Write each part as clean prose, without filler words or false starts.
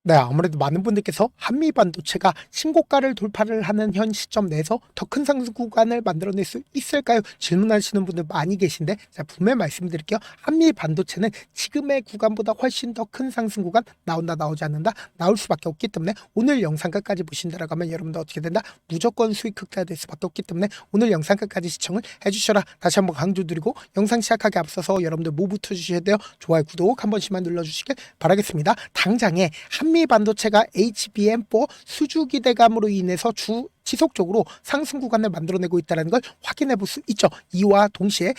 네, 아무래도 많은 분들께서 한미 반도체가 신고가를 돌파를 하는 현 시점 내에서 더 큰 상승 구간을 만들어낼 수 있을까요? 질문하시는 분들 많이 계신데, 자, 분명히 말씀드릴게요. 한미 반도체는 지금의 구간보다 훨씬 더 큰 상승 구간 나온다, 나오지 않는다, 나올 수밖에 없기 때문에 오늘 영상 끝까지 보신다라고 하면 여러분들 어떻게 된다? 무조건 수익 흑자가 될 수밖에 없기 때문에 오늘 영상 끝까지 시청을 해주셔라. 다시 한번 강조드리고 영상 시작하기 앞서서 여러분들 뭐부터 주셔야 돼요? 좋아요, 구독 한 번씩만 눌러주시길 바라겠습니다. 당장에 한미 반도체가 HBM4 수주 기대감으로 인해서 지속적으로 상승 구간을 만들어내고 있다는 걸 확인해 볼 수 있죠. 이와 동시에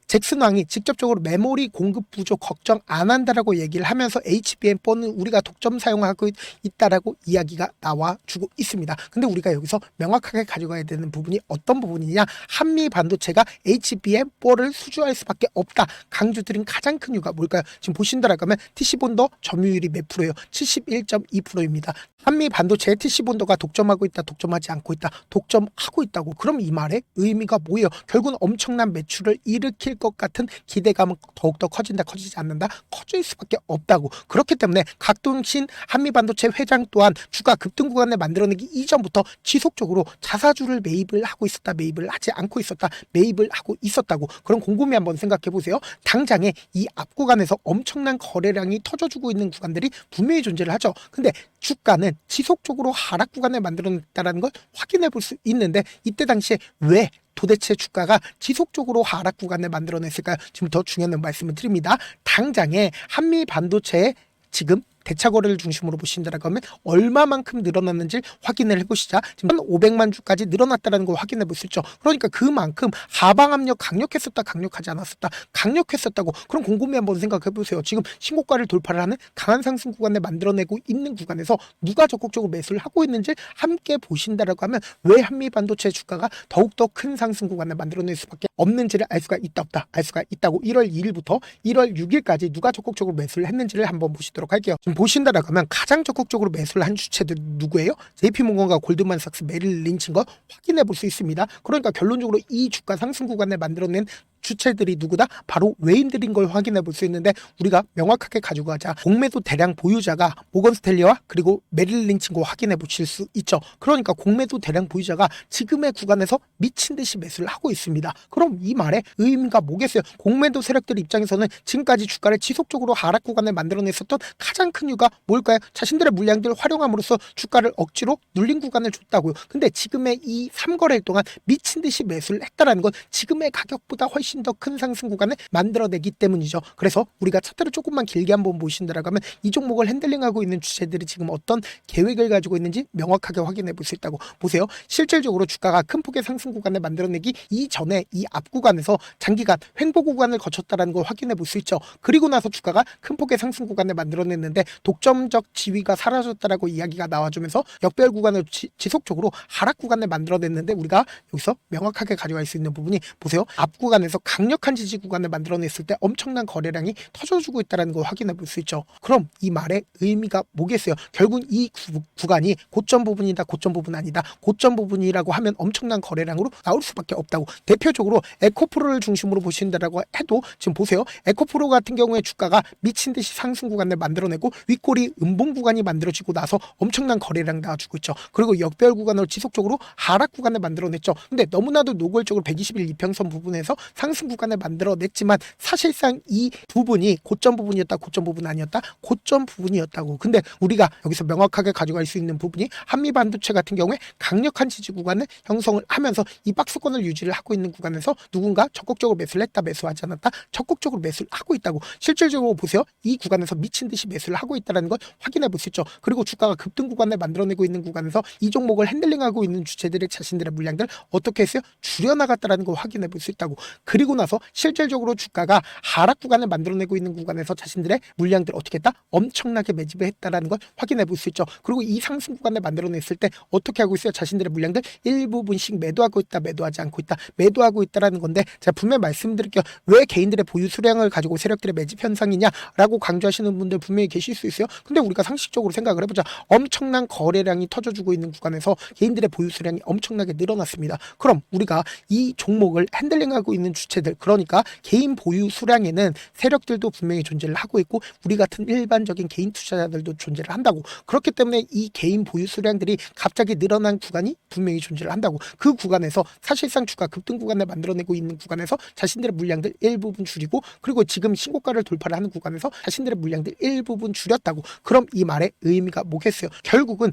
잭슨 왕이 직접적으로 메모리 공급 부족 걱정 안 한다라고 얘기를 하면서 HBM4는 우리가 독점 사용하고 있다라고 이야기가 나와주고 있습니다. 근데 우리가 여기서 명확하게 가져가야 되는 부분이 어떤 부분이냐, 한미 반도체가 HBM4를 수주할 수밖에 없다 강조드린 가장 큰 이유가 뭘까요? 지금 보신다라고 하면 TC본도 점유율이 몇 프로예요? 71.2%입니다. 한미 반도체의 TC본도가 독점하고 있다, 독점하지 않고 있다, 독점하고 있다고. 그럼 이 말의 의미가 뭐예요? 결국은 엄청난 매출을 일으킬 것 같은 기대감은 더욱더 커진다, 커지지 않는다, 커질 수밖에 없다고. 그렇기 때문에 각동신 한미 반도체 회장 또한 주가 급등 구간을 만들어내기 이전부터 지속적으로 자사주를 매입을 하고 있었다, 매입을 하지 않고 있었다, 매입을 하고 있었다고. 그럼 곰곰이 한번 생각해 보세요. 당장에 이 앞 구간에서 엄청난 거래량이 터져주고 있는 구간들이 분명히 존재를 하죠. 근데 주가는 지속적으로 하락 구간을 만들어냈다는 걸 확인해 볼 수 있는데, 이때 당시에 왜 도대체 주가가 지속적으로 하락 구간을 만들어냈을까요? 지금 더 중요한 말씀을 드립니다. 당장에 한미 반도체에 지금 대차 거래를 중심으로 보신다라고 하면 얼마만큼 늘어났는지 확인을 해보시자. 지금 500만 주까지 늘어났다는 걸 확인해 볼 수 있죠. 그러니까 그만큼 하방 압력 강력했었다, 강력하지 않았었다, 강력했었다고. 그럼 곰곰이 한번 생각해 보세요. 지금 신고가를 돌파를 하는 강한 상승 구간을 만들어내고 있는 구간에서 누가 적극적으로 매수를 하고 있는지 함께 보신다라고 하면 왜 한미 반도체 주가가 더욱더 큰 상승 구간을 만들어낼 수밖에 없는지를 알 수가 있다, 없다, 알 수가 있다고. 1월 2일부터 1월 6일까지 누가 적극적으로 매수를 했는지를 한번 보시도록 할게요. 보신다라고 하면 가장 적극적으로 매수를 한 주체들이 누구예요? JP모건과 골드만삭스, 메릴 린치인 거 확인해 볼 수 있습니다. 그러니까 결론적으로 이 주가 상승 구간을 만들어낸 주체들이 누구다? 바로 외인들인 걸 확인해 볼 수 있는데, 우리가 명확하게 가지고 가자. 공매도 대량 보유자가 모건스탠리와 그리고 메릴 린치인 거 확인해 보실 수 있죠. 그러니까 공매도 대량 보유자가 지금의 구간에서 미친 듯이 매수를 하고 있습니다. 그럼 이 말의 의미가 뭐겠어요? 공매도 세력들 입장에서는 지금까지 주가를 지속적으로 하락 구간을 만들어냈었던 가장 큰 이유가 뭘까요? 자신들의 물량들을 활용함으로써 주가를 억지로 눌린 구간을 줬다고요. 근데 지금의 이 3거래일 동안 미친 듯이 매수를 했다라는 건 지금의 가격보다 훨씬 더 큰 상승 구간을 만들어내기 때문이죠. 그래서 우리가 차트를 조금만 길게 한번 보신다라고 하면 이 종목을 핸들링하고 있는 주체들이 지금 어떤 계획을 가지고 있는지 명확하게 확인해 볼 수 있다고. 보세요. 실질적으로 주가가 큰 폭의 상승 구간을 만들어내기 이전에 이 앞 구간에서 장기간 횡보 구간을 거쳤다라는 걸 확인해 볼 수 있죠. 그리고 나서 주가가 큰 폭의 상승 구간을 만들어냈는데 독점적 지위가 사라졌다라고 이야기가 나와주면서 역별 구간을 지속적으로 하락 구간을 만들어냈는데, 우리가 여기서 명확하게 가져갈 수 있는 부분이 보세요. 앞 구간에서 강력한 지지 구간을 만들어냈을 때 엄청난 거래량이 터져주고 있다는 걸 확인해 볼 수 있죠. 그럼 이 말의 의미가 뭐겠어요? 결국 이 구간이 고점 부분이다, 고점 부분 아니다, 고점 부분이라고 하면 엄청난 거래량으로 나올 수밖에 없다고. 대표적으로 에코프로를 중심으로 보신다라고 해도 지금 보세요. 에코프로 같은 경우에 주가가 미친 듯이 상승 구간을 만들어내고 윗꼬리 음봉 구간이 만들어지고 나서 엄청난 거래량 나와주고 있죠. 그리고 역별 구간으로 지속적으로 하락 구간을 만들어냈죠. 근데 너무나도 노골적으로 120일 이평선 부분에서 상승 구간을 만들어냈지만 사실상 이 부분이 고점 부분이었다, 고점 부분 아니었다, 고점 부분이었다고. 근데 우리가 여기서 명확하게 가져갈 수 있는 부분이 한미 반도체 같은 경우에 강력한 지지 구간을 형성을 하면서 이 박스권을 유지를 하고 있는 구간에서 누군가 적극적으로 매수를 했다, 매수하지 않았다, 적극적으로 매수를 하고 있다고. 실질적으로 보세요. 이 구간에서 미친 듯이 매수를 하고 있다는 걸 확인해 볼 수 있죠. 그리고 주가가 급등 구간을 만들어내고 있는 구간에서 이 종목을 핸들링하고 있는 주체들의 자신들의 물량들 어떻게 했어요? 줄여나갔다는 걸 확인해 볼 수 있다고. 그리고 나서 실질적으로 주가가 하락 구간을 만들어내고 있는 구간에서 자신들의 물량들 어떻게 했다? 엄청나게 매집을 했다라는 걸 확인해 볼 수 있죠. 그리고 이 상승 구간을 만들어냈을 때 어떻게 하고 있어요? 자신들의 물량들 일부분씩 매도하고 있다, 매도하지 않고 있다, 매도하고 있다라는 건데, 제가 분명히 말씀드릴게요. 왜 개인들의 보유 수량을 가지고 세력들의 매집 현상이냐라고 강조하시는 분들 분명히 계실 수 있어요. 근데 우리가 상식적으로 생각을 해보자. 엄청난 거래량이 터져주고 있는 구간에서 개인들의 보유 수량이 엄청나게 늘어났습니다. 그럼 우리가 이 종목을 핸들링하고 있는 업체들, 그러니까 개인 보유 수량에는 세력들도 분명히 존재를 하고 있고 우리 같은 일반적인 개인 투자자들도 존재를 한다고. 그렇기 때문에 이 개인 보유 수량들이 갑자기 늘어난 구간이 분명히 존재를 한다고. 그 구간에서 사실상 주가 급등 구간을 만들어내고 있는 구간에서 자신들의 물량들 일부분 줄이고, 그리고 지금 신고가를 돌파를 하는 구간에서 자신들의 물량들 일부분 줄였다고. 그럼 이 말의 의미가 뭐겠어요? 결국은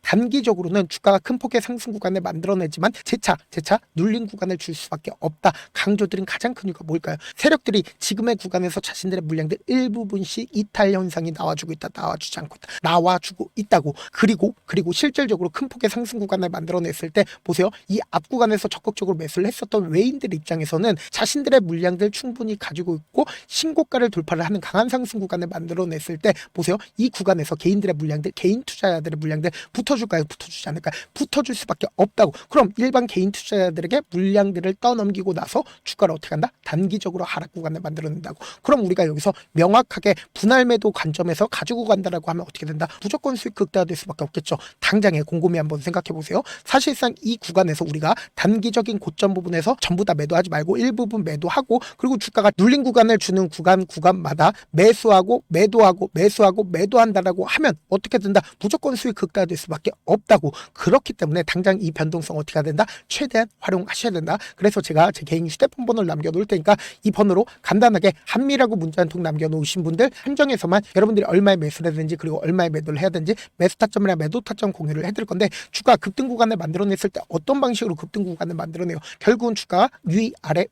단기적으로는 주가가 큰 폭의 상승 구간을 만들어내지만 재차 눌린 구간을 줄 수밖에 없다. 강조드린 가장 큰 이유가 뭘까요? 세력들이 지금의 구간에서 자신들의 물량들 일부분씩 이탈 현상이 나와주고 있다, 나와주지 않고 있다, 나와주고 있다고. 그리고 실질적으로 큰 폭의 상승 구간을 만들어냈을 때 보세요. 이 앞 구간에서 적극적으로 매수를 했었던 외인들 입장에서는 자신들의 물량들 충분히 가지고 있고 신고가를 돌파를 하는 강한 상승 구간을 만들어냈을 때 보세요. 이 구간에서 개인들의 물량들, 개인 투자자들의 물량들 붙어줄까요? 붙어주지 않을까요? 붙어줄 수밖에 없다고. 그럼 일반 개인 투자자들에게 물량들을 떠넘기고 나서 주가를 어떻게 한다? 단기적으로 하락 구간을 만들어낸다고. 그럼 우리가 여기서 명확하게 분할 매도 관점에서 가지고 간다라고 하면 어떻게 된다? 무조건 수익 극대화될 수밖에 없겠죠. 당장에 곰곰이 한번 생각해 보세요. 사실상 이 구간에서 우리가 단기적인 고점 부분에서 전부 다 매도하지 말고 일부분 매도하고, 그리고 주가가 눌린 구간을 주는 구간마다 매수하고 매도한다라고 하면 어떻게 된다? 무조건 수익 극대화될 수밖에 없다고. 그렇기 때문에 당장 이 변동성 어떻게 해야 된다? 최대한 활용하셔야 된다. 그래서 제가 제 개인 휴대폰 번호를 남겨놓을 테니까 이 번호로 간단하게 한미라고 문자 한 통 남겨놓으신 분들 한정해서만 여러분들이 얼마에 매수를 해야 되는지, 그리고 얼마에 매도를 해야 되는지, 매수 타점이나 매도 타점 공유를 해드릴 건데, 주가 급등 구간을 만들어냈을 때 어떤 방식으로 급등 구간을 만들어내요? 결국은 주가가 위아래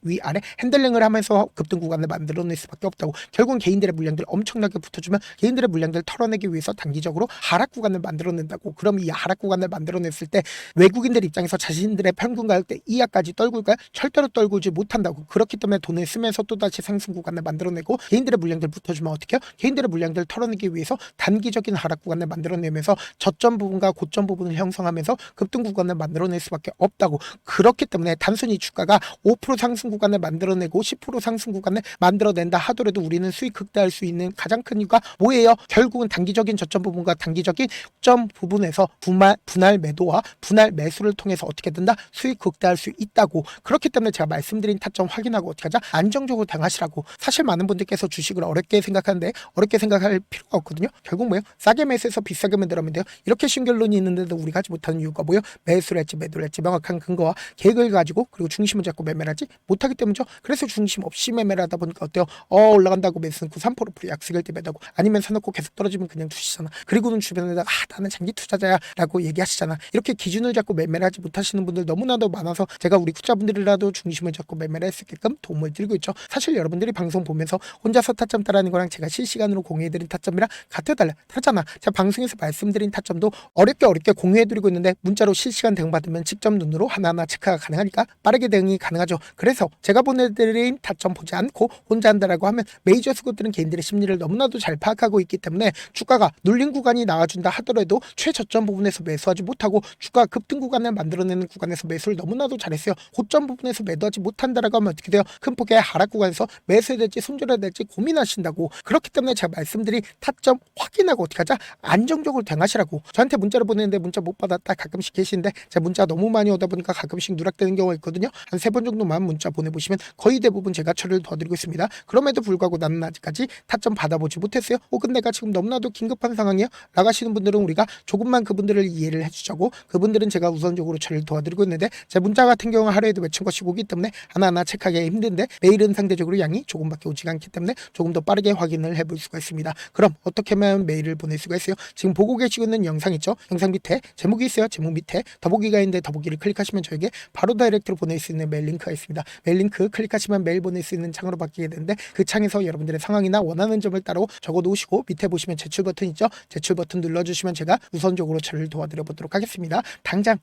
핸들링을 하면서 급등 구간을 만들어낼 수밖에 없다고. 결국은 개인들의 물량들 엄청나게 붙어주면 개인들의 물량들 털어내기 위해서 단기적으로 하락 구간을 만들어낸다고. 그럼 이 하락 구간을 만들어냈을 때 외국인들 입장에서 자신들의 평균 가격대 이하까지 떨굴까요? 절대로 떨구지 못한다고. 그렇기 때문에 돈을 쓰면서 또다시 상승 구간을 만들어내고, 개인들의 물량들 붙어주면 어떻게 해요? 개인들의 물량들 털어내기 위해서 단기적인 하락 구간을 만들어내면서 저점 부분과 고점 부분을 형성하면서 급등 구간을 만들어낼 수밖에 없다고. 그렇기 때문에 단순히 주가가 5% 상승 구간을 만들어내고 10% 상승 구간을 만들어낸다 하더라도 우리는 수익 극대화할 수 있는 가장 큰 이유가 뭐예요? 결국은 단기적인 저점 부분과 단기적인 점 부분에서 분할 매도와 분할 매수를 통해서 어떻게 된다? 수익 극대화할 수 있다고. 그렇기 때문에 제가 말씀드린 타점 확인하고 어떻게 하자? 안정적으로 대응하시라고. 사실 많은 분들께서 주식을 어렵게 생각하는데 어렵게 생각할 필요가 없거든요. 결국 뭐예요? 싸게 매수해서 비싸게 매도하면 돼요. 이렇게 쉬운 결론이 있는데도 우리가 하지 못하는 이유가 뭐예요? 매수를 할지 매도를 할지 명확한 근거와 계획을 가지고, 그리고 중심을 잡고 매매를 하지 못하기 때문이죠. 그래서 중심 없이 매매를 하다 보니까 어때요? 올라간다고 매수 넣고 3% 약속일 때 매도하고, 아니면 사놓고 계속 떨어지면 그냥 두시잖아. 그리고는 주변에다가 나는 장기 투자자야 라고 얘기하시잖아. 이렇게 기준을 잡고 매매를 하지 못하시는 분들 너무나도 많아서 제가 우리 구독자분들이라도 중심을 잡고 매매를 할 수 있게끔 도움을 드리고 있죠. 사실 여러분들이 방송 보면서 혼자서 타점 따라하는 거랑 제가 실시간으로 공유해드린 타점이랑 다르잖아. 제가 방송에서 말씀드린 타점도 어렵게 공유해드리고 있는데 문자로 실시간 대응 받으면 직접 눈으로 하나하나 체크가 가능하니까 빠르게 대응이 가능하죠. 그래서 제가 보내드린 타점 보지 않고 혼자 한다라고 하면 메이저 수급들은 개인들의 심리를 너무나도 잘 파악하고 있기 때문에 주가가 눌린 구간이 나와준다 하더라도 최저점 부분에서 매수하지 못하고 주가 급등 구간을 만들어내는 구간에서 매수를 너무나도 잘했어요. 고점 부분에서 매도하지 못한다라고 하면 어떻게 돼요? 큰 폭의 하락 구간에서 매수해야 될지 손절해야 될지 고민하신다고. 그렇기 때문에 제가 말씀드린 타점 확인하고 어떻게 하자? 안정적으로 대응하시라고. 저한테 문자를 보내는데 문자 못 받았다 가끔씩 계시는데 제가 문자 너무 많이 오다 보니까 가끔씩 누락되는 경우가 있거든요. 한 3번 정도만 문자 보내보시면 거의 대부분 제가 처리를 도와드리고 있습니다. 그럼에도 불구하고 나는 아직까지 타점 받아보지 못했어요. 혹은 내가 지금 너무나도 긴급한 상황이에요 나가시는 분들은 우리가 조금만 그분들을 이해를 해주자고, 그분들은 제가 우선적으로 처리를 도와드리고 있는데, 제 문자 같은 경우 하루에도 몇천 것씩 오기 때문에 하나하나 체크하기 힘든데 메일은 상대적으로 양이 조금밖에 오지 않기 때문에 조금 더 빠르게 확인을 해볼 수가 있습니다. 그럼 어떻게 하면 메일을 보낼 수가 있어요? 지금 보고 계시고 있는 영상 있죠? 영상 밑에 제목이 있어요. 제목 밑에 더보기가 있는데 더보기를 클릭하시면 저에게 바로 다이렉트로 보낼 수 있는 메일 링크가 있습니다. 메일 링크 클릭하시면 메일 보낼 수 있는 창으로 바뀌게 되는데, 그 창에서 여러분들의 상황이나 원하는 점을 따로 적어 놓으시고 밑에 보시면 제출 버튼 있죠? 제출 버튼 눌러주시면 제가 우선적으로 처리를 도와드려 보도록 하겠습니다. 당장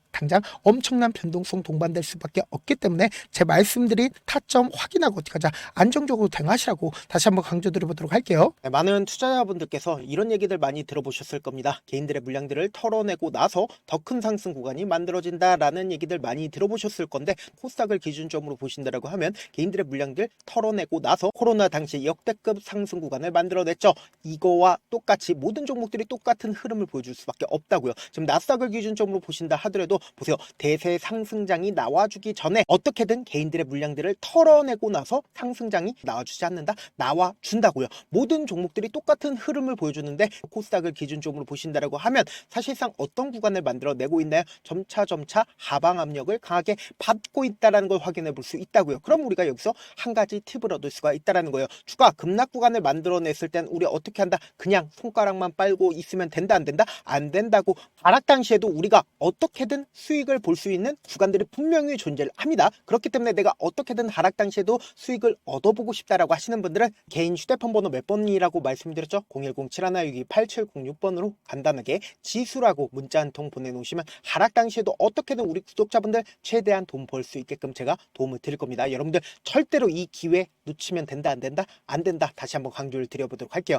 엄청난 변동성 동반될 수밖에 없기 때문에 제 말씀드린 타점 확인하고 어떻게 하자? 안정적으로 대응하시라고 다시 한번 강조드려 보도록 할게요. 네, 많은 투자자분들께서 이런 얘기들 많이 들어보셨을 겁니다. 개인들의 물량들을 털어내고 나서 더 큰 상승 구간이 만들어진다라는 얘기들 많이 들어보셨을 건데, 코스닥을 기준점으로 보신다라고 하면 개인들의 물량들 털어내고 나서 코로나 당시 역대급 상승 구간을 만들어냈죠. 이거와 똑같이 모든 종목들이 똑같은 흐름을 보여줄 수밖에 없다고요. 지금 나스닥을 기준점으로 보신다 하더라도 보세요. 대세 상승장이 나와주기 전에 어떻게든 개인들의 물량 물량들을 털어내고 나서 상승장이 나와주지 않는다? 나와준다고요. 모든 종목들이 똑같은 흐름을 보여주는데 코스닥을 기준점으로 보신다라고 하면 사실상 어떤 구간을 만들어내고 있나요? 점차 하방 압력을 강하게 받고 있다는 걸 확인해 볼 수 있다고요. 그럼 우리가 여기서 한 가지 팁을 얻을 수가 있다는 거예요. 주가 급락 구간을 만들어냈을 땐 우리 어떻게 한다? 그냥 손가락만 빨고 있으면 된다 안 된다? 안 된다고. 하락 당시에도 우리가 어떻게든 수익을 볼 수 있는 구간들이 분명히 존재를 합니다. 그렇기 때문에 내가 어떻게든 하락 당시에도 수익을 얻어보고 싶다라고 하시는 분들은 개인 휴대폰 번호 몇 번이라고 말씀드렸죠? 010-7162-8706번으로 간단하게 지수라고 문자 한 통 보내놓으시면 하락 당시에도 어떻게든 우리 구독자분들 최대한 돈 벌 수 있게끔 제가 도움을 드릴 겁니다. 여러분들 절대로 이 기회 놓치면 된다 안 된다? 안 된다. 다시 한번 강조를 드려보도록 할게요.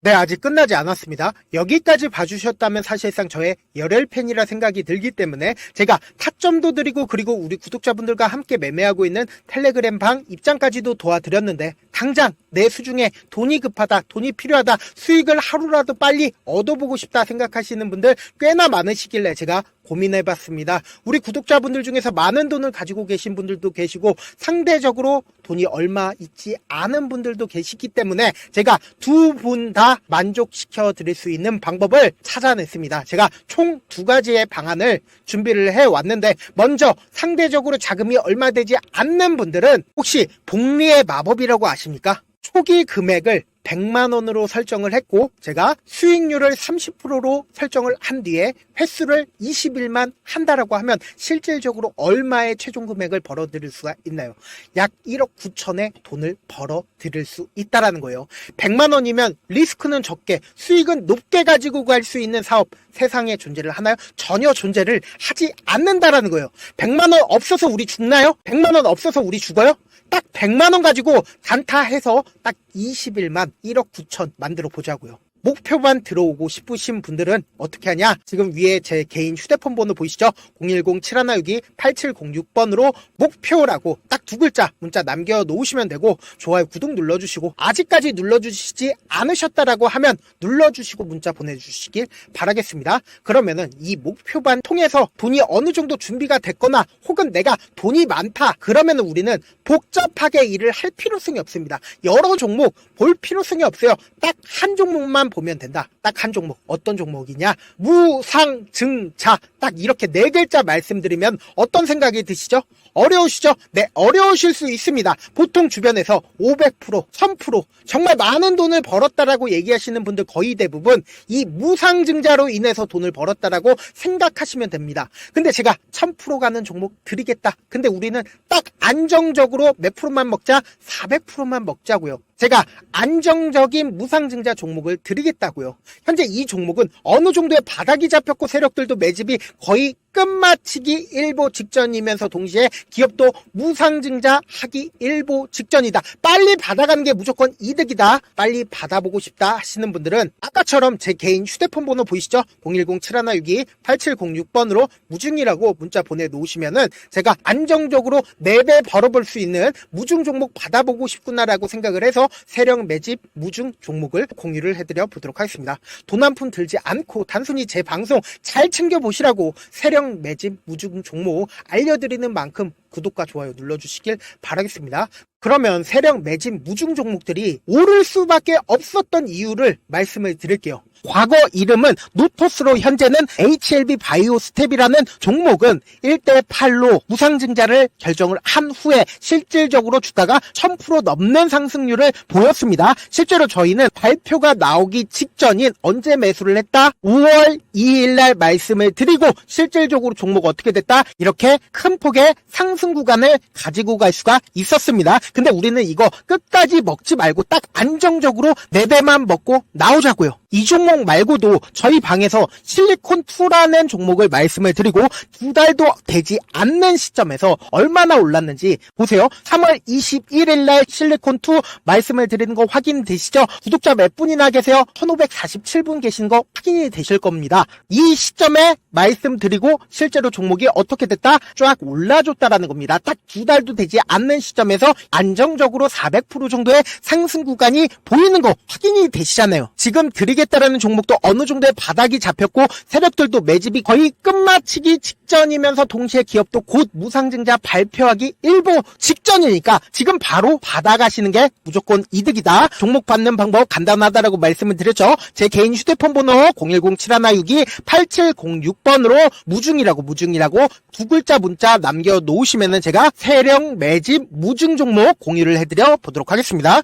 네, 아직 끝나지 않았습니다. 여기까지 봐주셨다면 사실상 저의 열혈 팬이라 생각이 들기 때문에 제가 타점도 드리고 그리고 우리 구독자분들과 함께 매매하고 있는 텔레그램 방 입장까지도 도와드렸는데 당장 내 수중에 돈이 급하다, 돈이 필요하다, 수익을 하루라도 빨리 얻어보고 싶다 생각하시는 분들 꽤나 많으시길래 제가 고민해봤습니다. 우리 구독자분들 중에서 많은 돈을 가지고 계신 분들도 계시고 상대적으로 돈이 얼마 있지 않은 분들도 계시기 때문에 제가 두 분 다 만족시켜 드릴 수 있는 방법을 찾아냈습니다. 제가 총 두 가지의 방안을 준비를 해왔는데 먼저 상대적으로 자금이 얼마 되지 않는 분들은 혹시 복리의 마법이라고 아십니까? 초기 금액을 100만원으로 설정을 했고 제가 수익률을 30%로 설정을 한 뒤에 횟수를 20일만 한다라고 하면 실질적으로 얼마의 최종 금액을 벌어들일 수가 있나요? 약 1억 9천의 돈을 벌어들일 수 있다라는 거예요. 100만원이면 리스크는 적게 수익은 높게 가지고 갈 수 있는 사업 세상에 존재를 하나요? 전혀 존재를 하지 않는다라는 거예요. 100만원 없어서 우리 죽나요? 100만원 없어서 우리 죽어요? 딱 100만원 가지고 단타해서 딱 20일만 1억 9천 만들어 보자고요. 목표만 들어오고 싶으신 분들은 어떻게 하냐? 지금 위에 제 개인 휴대폰 번호 보이시죠? 010-7162-8706번으로 목표라고 딱 두 글자 문자 남겨놓으시면 되고 좋아요, 구독 눌러주시고 아직까지 눌러주시지 않으셨다라고 하면 눌러주시고 문자 보내주시길 바라겠습니다. 그러면은 이 목표반 통해서 돈이 어느 정도 준비가 됐거나 혹은 내가 돈이 많다 그러면은 우리는 복잡하게 일을 할 필요성이 없습니다. 여러 종목 볼 필요성이 없어요. 딱 한 종목만 보면 된다. 딱 한 종목. 어떤 종목이냐? 무상증자. 딱 이렇게 네 글자 말씀드리면 어떤 생각이 드시죠? 어려우시죠? 네, 어려우실 수 있습니다. 보통 주변에서 500%, 1000% 정말 많은 돈을 벌었다라고 얘기하시는 분들 거의 대부분 이 무상증자로 인해서 돈을 벌었다라고 생각하시면 됩니다. 근데 제가 1000% 가는 종목 드리겠다. 근데 우리는 딱 안정적으로 몇 프로만 먹자? 400%만 먹자고요. 제가 안정적인 무상증자 종목을 드리겠다고요. 현재 이 종목은 어느 정도의 바닥이 잡혔고 세력들도 매집이 거의 끝마치기 일보 직전이면서 동시에 기업도 무상증자 하기 일보 직전이다. 빨리 받아가는 게 무조건 이득이다. 빨리 받아보고 싶다 하시는 분들은 아까처럼 제 개인 휴대폰 번호 보이시죠? 010-7162-8706번으로 무중이라고 문자 보내놓으시면은 제가 안정적으로 4배 벌어볼 수 있는 무중 종목 받아보고 싶구나라고 생각을 해서 세력 매집 무중 종목을 공유를 해드려 보도록 하겠습니다. 돈 한 푼 들지 않고 단순히 제 방송 잘 챙겨보시라고 세력 매집 무중 종목 알려드리는 만큼 구독과 좋아요 눌러주시길 바라겠습니다. 그러면 세력 매집 무중 종목들이 오를 수밖에 없었던 이유를 말씀을 드릴게요. 과거 이름은 노토스로 현재는 HLB 바이오스텝이라는 종목은 1대8로 무상증자를 결정을 한 후에 실질적으로 주가가 1000% 넘는 상승률을 보였습니다. 실제로 저희는 발표가 나오기 직전인 언제 매수를 했다? 5월 2일날 말씀을 드리고 실질적으로 종목 어떻게 됐다? 이렇게 큰 폭의 상승 구간을 가지고 갈 수가 있었습니다. 근데 우리는 이거 끝까지 먹지 말고 딱 안정적으로 4배만 먹고 나오자고요. 이 종목 말고도 저희 방에서 실리콘2라는 종목을 말씀을 드리고 2달도 되지 않는 시점에서 얼마나 올랐는지 보세요. 3월 21일 날 실리콘2 말씀을 드리는 거 확인되시죠? 구독자 몇 분이나 계세요? 1547분 계신 거 확인이 되실 겁니다. 이 시점에 말씀드리고 실제로 종목이 어떻게 됐다? 쫙 올라줬다라는 겁니다. 딱 2달도 되지 않는 시점에서 안정적으로 400% 정도의 상승 구간이 보이는 거 확인이 되시잖아요. 지금 드리고 올리겠다라는 종목도 어느 정도의 바닥이 잡혔고 세력들도 매집이 거의 끝마치기 직전이면서 동시에 기업도 곧 무상증자 발표하기 일보 직전이니까 지금 바로 받아가시는 게 무조건 이득이다. 종목 받는 방법 간단하다라고 말씀을 드렸죠. 제 개인 휴대폰 번호 010-7162-8706번으로 무중이라고 두 글자 문자 남겨놓으시면은 제가 세력 매집 무중 종목 공유를 해드려 보도록 하겠습니다.